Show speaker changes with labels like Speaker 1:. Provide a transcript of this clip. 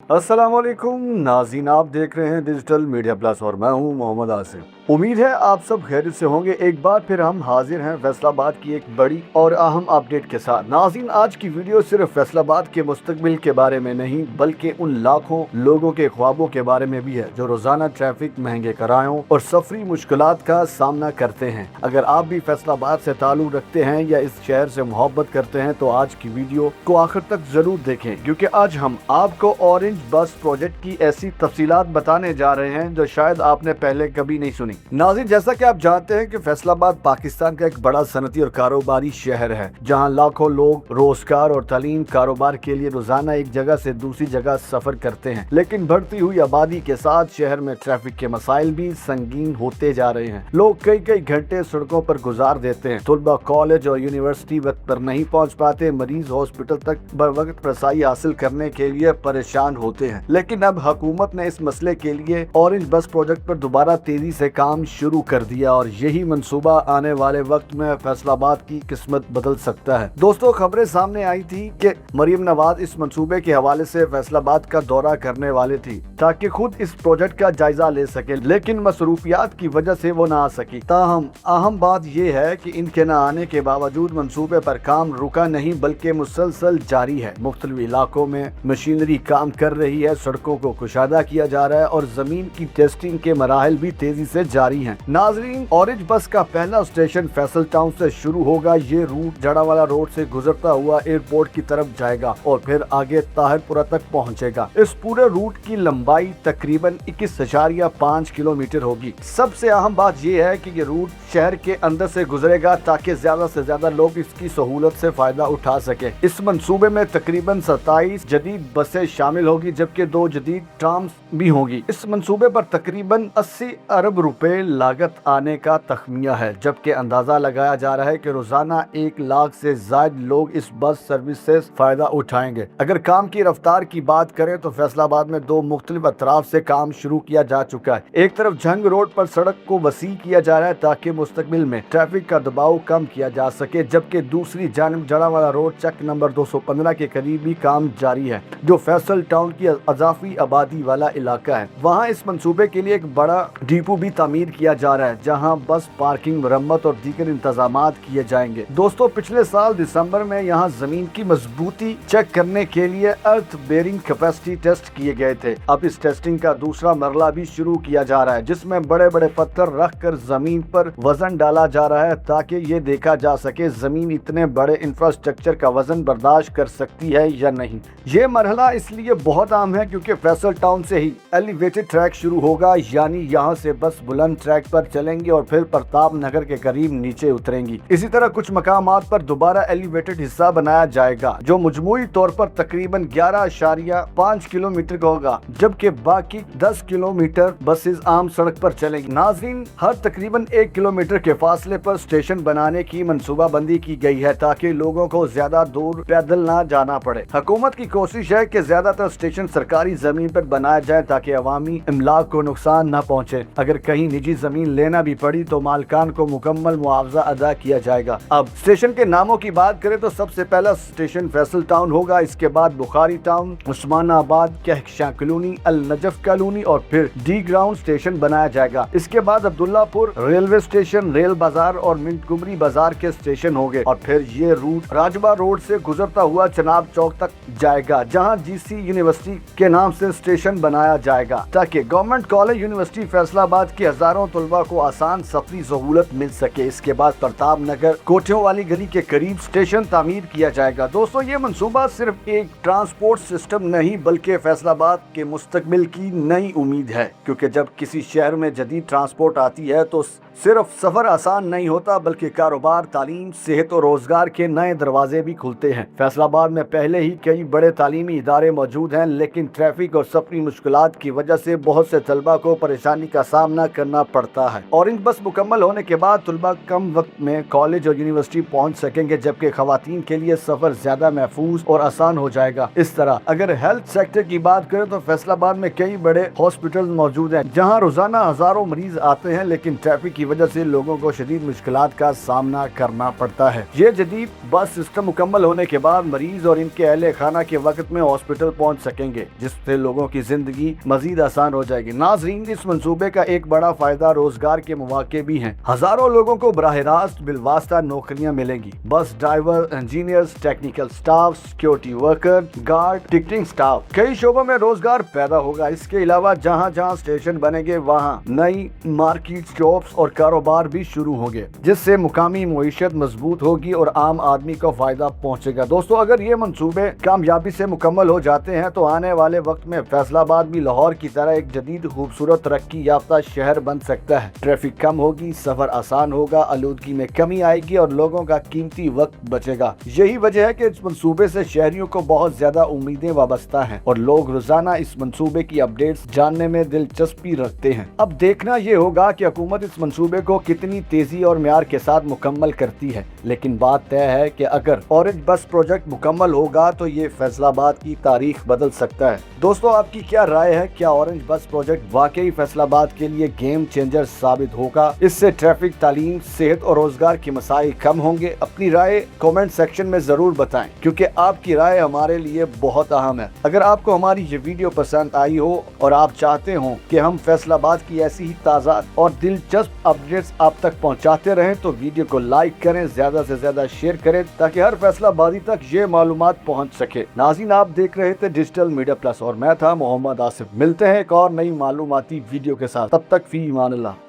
Speaker 1: अस्सलाम वालेकुम नाज़रीन, आप देख रहे हैं डिजिटल मीडिया प्लस और मैं हूं मोहम्मद आसिफ। उम्मीद है आप सब खैरियत से होंगे। एक बार फिर हम हाजिर हैं फैसलाबाद की एक बड़ी और अहम अपडेट के साथ। नाज़रीन, आज की वीडियो सिर्फ फैसलाबाद के मुस्तकबिल के बारे में नहीं बल्कि उन लाखों लोगों के ख्वाबों के बारे में भी है जो रोजाना ट्रैफिक, महंगे किरायों और सफरी मुश्किलात का सामना करते हैं। अगर आप भी फैसलाबाद से ताल्लुक रखते हैं या इस शहर से मोहब्बत करते हैं तो आज की वीडियो को आखिर तक जरूर देखें, क्योंकि आज हम आपको ऑरेंज बस प्रोजेक्ट की ऐसी तफसीलात बताने जा रहे हैं जो शायद आपने पहले कभी नहीं सुनी। नाज़रीन, जैसा कि आप जानते हैं कि फैसलाबाद पाकिस्तान का एक बड़ा सनती और कारोबारी शहर है, जहां लाखों लोग रोजगार और तालीम कारोबार के लिए रोजाना एक जगह से दूसरी जगह सफर करते हैं। लेकिन बढ़ती हुई आबादी के साथ शहर में ट्रैफिक के मसाइल भी संगीन होते जा रहे हैं। लोग कई कई घंटे सड़कों पर गुजार देते हैं। तलबा कॉलेज और यूनिवर्सिटी वक्त पर नहीं पहुंच पाते। मरीज हॉस्पिटल तक बर वक्त रसाई हासिल करने के लिए परेशान होते हैं। लेकिन अब हुकूमत ने इस मसले के लिए ऑरेंज बस प्रोजेक्ट पर दोबारा तेजी से काम शुरू कर दिया और यही मंसूबा आने वाले वक्त में फैसलाबाद की किस्मत बदल सकता है। दोस्तों, खबरें सामने आई थी कि मरियम नवाज इस मंसूबे के हवाले से फैसलाबाद का दौरा करने वाले थी ताकि खुद इस प्रोजेक्ट का जायजा ले सके, लेकिन मसरूफियात की वजह से वो ना आ सकी। ताहम अहम बात यह है कि इनके न आने के बावजूद मंसूबे पर काम रुका नहीं बल्कि मुसलसल जारी है। मुख्तलिफ इलाकों में मशीनरी काम कर रही है, सड़कों को कुशादा किया जा रहा है और जमीन की टेस्टिंग के मराहल भी तेजी से जारी हैं। नाजरीन, ऑरेंज बस का पहला स्टेशन फैसल टाउन से शुरू होगा। ये रूट जड़ावाला रोड से गुजरता हुआ एयरपोर्ट की तरफ जाएगा और फिर आगे ताहिरपुरा तक पहुंचेगा। इस पूरे रूट की लंबाई तकरीबन 21.5 किलोमीटर होगी। सबसे अहम बात यह है कि ये रूट शहर के अंदर से गुजरेगा ताकि ज्यादा से ज्यादा लोग इसकी सहूलत से फायदा उठा सके। इस मंसूबे में तकरीबन 27 जदीद बसें शामिल होगी, जबकि 2 जदीद ट्राम्स भी होंगी। इस मंसूबे पर तकरीबन 80 अरब रुपए लागत आने का तखमिया है, जबकि अंदाजा लगाया जा रहा है कि रोजाना 1 लाख से ज्यादा लोग इस बस सर्विस से फायदा उठाएंगे। अगर काम की रफ्तार की बात करें तो फैसलाबाद में 2 मुख्तलिफ अतराफ से काम शुरू किया जा चुका है। एक तरफ झंग रोड पर सड़क को वसी किया जा रहा है ताकि मुस्तकबिल में ट्रैफिक का दबाव कम किया जा सके, जबकि दूसरी जानिब जड़ावाला रोड चक नंबर 215 के करीब भी काम जारी है, जो फैसल टाउन की अजाफी आबादी वाला इलाका है। वहाँ इस मंसूबे के लिए एक बड़ा डिपो भी तामीर किया जा रहा है, जहाँ बस पार्किंग, मरम्मत और दीगर इंतजामात किए जाएंगे। दोस्तों, पिछले साल दिसंबर में यहाँ जमीन की मजबूती चेक करने के लिए अर्थ बेरिंग कैपेसिटी टेस्ट किए गए थे। अब इस टेस्टिंग का दूसरा मरला भी शुरू किया जा रहा है, जिसमें बड़े बड़े पत्थर रख कर जमीन पर वजन डाला जा रहा है ताकि ये देखा जा सके जमीन इतने बड़े इंफ्रास्ट्रक्चर का वजन बर्दाश्त कर सकती है या नहीं। ये मरहला इसलिए बहुत अहम है क्योंकि फैसल टाउन से ही एलिवेटेड ट्रैक शुरू होगा, यानी यहाँ से बस बुलंद ट्रैक पर चलेंगी और फिर प्रताप नगर के करीब नीचे उतरेंगी। इसी तरह कुछ मकामात पर दोबारा एलिवेटेड हिस्सा बनाया जाएगा जो मजमूई तौर पर तकरीबन 11.5 किलोमीटर का होगा, जबकि बाकी 10 किलोमीटर बसेस आम सड़क पर चलेंगी। नाज़रीन, हर तकरीबन 1 किलोमीटर के फासले पर स्टेशन बनाने की मंसूबाबंदी की गई है ताकि लोगों को ज्यादा दूर पैदल ना जाना पड़े। हुकूमत की कोशिश है कि ज्यादातर स्टेशन सरकारी जमीन पर बनाया जाए ताकि अवामी इमलाक को नुकसान न पहुंचे। अगर कहीं निजी जमीन लेना भी पड़ी तो मालकान को मुकम्मल मुआवजा अदा किया जाएगा। अब स्टेशन के नामों की बात करें तो सबसे पहला स्टेशन फैसल टाउन होगा, इसके बाद बुखारी टाउन, उस्मानाबाद, कहकशां कॉलोनी, अल नजफ कॉलोनी और फिर डी ग्राउंड स्टेशन बनाया जाएगा। इसके बाद अब्दुल्लापुर रेलवे स्टेशन, रेल बाजार और मिंटगुमरी बाजार के स्टेशन होंगे और फिर ये रूट राजबा रोड से गुजरता हुआ चनाब चौक तक जाएगा, जहां जीसी यूनिवर्सिटी के नाम से स्टेशन बनाया जाएगा ताकि गवर्नमेंट कॉलेज यूनिवर्सिटी फैसलाबाद के हजारों तलबा को आसान सफरी सहूलत मिल सके। इसके बाद प्रताप नगर कोठियों वाली गली के करीब स्टेशन तामीर किया जाएगा। दोस्तों, ये मंसूबा सिर्फ एक ट्रांसपोर्ट सिस्टम नहीं बल्कि फैसलाबाद के मुस्तकबिल की नई उम्मीद है, क्योंकि जब किसी शहर में जदीद ट्रांसपोर्ट आती है तो सिर्फ सफर आसान नहीं होता बल्कि कारोबार, तालीम, सेहत और रोजगार के नए दरवाजे भी खुलते हैं। फैसलाबाद में पहले ही कई बड़े तालीमी इदारे मौजूद हैं, लेकिन ट्रैफिक और सफरी मुश्किलात की वजह से बहुत से तलबा को परेशानी का सामना करना पड़ता है। ऑरेंज बस मुकम्मल होने के बाद तलबा कम वक्त में कॉलेज और यूनिवर्सिटी पहुंच सकेंगे, जबकि खवातीन के लिए सफर ज्यादा महफूज और आसान हो जाएगा। इस तरह अगर हेल्थ सेक्टर की बात करें तो फैसलाबाद में कई बड़े हॉस्पिटल मौजूद हैं, जहाँ रोजाना हजारों मरीज आते हैं, लेकिन ट्रैफिक की वजह से लोगों को शदीद मुश्किलात का सामना करना पड़ता है। ये जदीद बस सिस्टम मुकम्मल होने के बाद मरीज और इनके अहले खाना के वक्त में हॉस्पिटल पहुंच सकेंगे, जिससे लोगों की जिंदगी मजीद आसान हो जाएगी। नाज़रीन, इस मंसूबे का एक बड़ा फायदा रोजगार के मौके भी हैं। हजारों लोगों को बराह रास्त बिलवास्ता नौकरियां मिलेंगी। Bus driver, engineers, technical staff, security worker, guard, ticketing staff, कई शोबों में रोजगार पैदा होगा। इसके अलावा जहाँ जहाँ स्टेशन बनेंगे वहाँ नई मार्केट, शॉप्स और कारोबार भी शुरू होंगे, जिससे मुकामी मईशत मजबूत होगी और आम आदमी को फायदा पहुंचेगा। दोस्तों, अगर ये मंसूबे कामयाबी से मुकम्मल हो जाते हैं तो आने वाले वक्त में फैसलाबाद भी लाहौर की तरह एक जदीद खूबसूरत तरक्की याफ्ता शहर बन सकता है। ट्रैफिक कम होगी, सफर आसान होगा, आलूदगी में कमी आएगी और लोगों का कीमती वक्त बचेगा। यही वजह है कि इस मंसूबे से शहरियों को बहुत ज्यादा उम्मीदें वाबस्ता हैं और लोग रोजाना इस मंसूबे की अपडेट्स जानने में दिलचस्पी रखते हैं। अब देखना ये होगा कि हुकूमत इस मंसूबे को कितनी तेजी और म्यार के साथ मुकम्मल करती है। लेकिन बात तय है कि अगर ऑरेंज बस प्रोजेक्ट मुकम्मल होगा तो ये फैसलाबाद की तारीख बदल सकता है। दोस्तों, आपकी क्या राय है? क्या ऑरेंज बस प्रोजेक्ट वाकई फैसलाबाद के लिए गेम चेंजर साबित होगा? इससे ट्रैफिक, तालीम, सेहत और रोजगार के मसाइल कम होंगे? अपनी राय कमेंट सेक्शन में जरूर बताएं, क्योंकि आपकी राय हमारे लिए बहुत अहम है। अगर आपको हमारी ये वीडियो पसंद आई हो और आप चाहते हो कि हम फैसलाबाद की ऐसी ही ताज़ा और दिलचस्प अपडेट्स आप तक पहुंचाते रहें तो वीडियो को लाइक करें, ज्यादा से ज्यादा शेयर करें, ताकि हर फैसलाबादी तक ये मालूमात पहुंच सके। नाज़रीन, आप देख रहे थे डिजिटल मीडिया प्लस और मैं था मोहम्मद आसिफ। मिलते हैं एक और नई मालूमाती वीडियो के साथ, तब तक फी ईमान अल्लाह।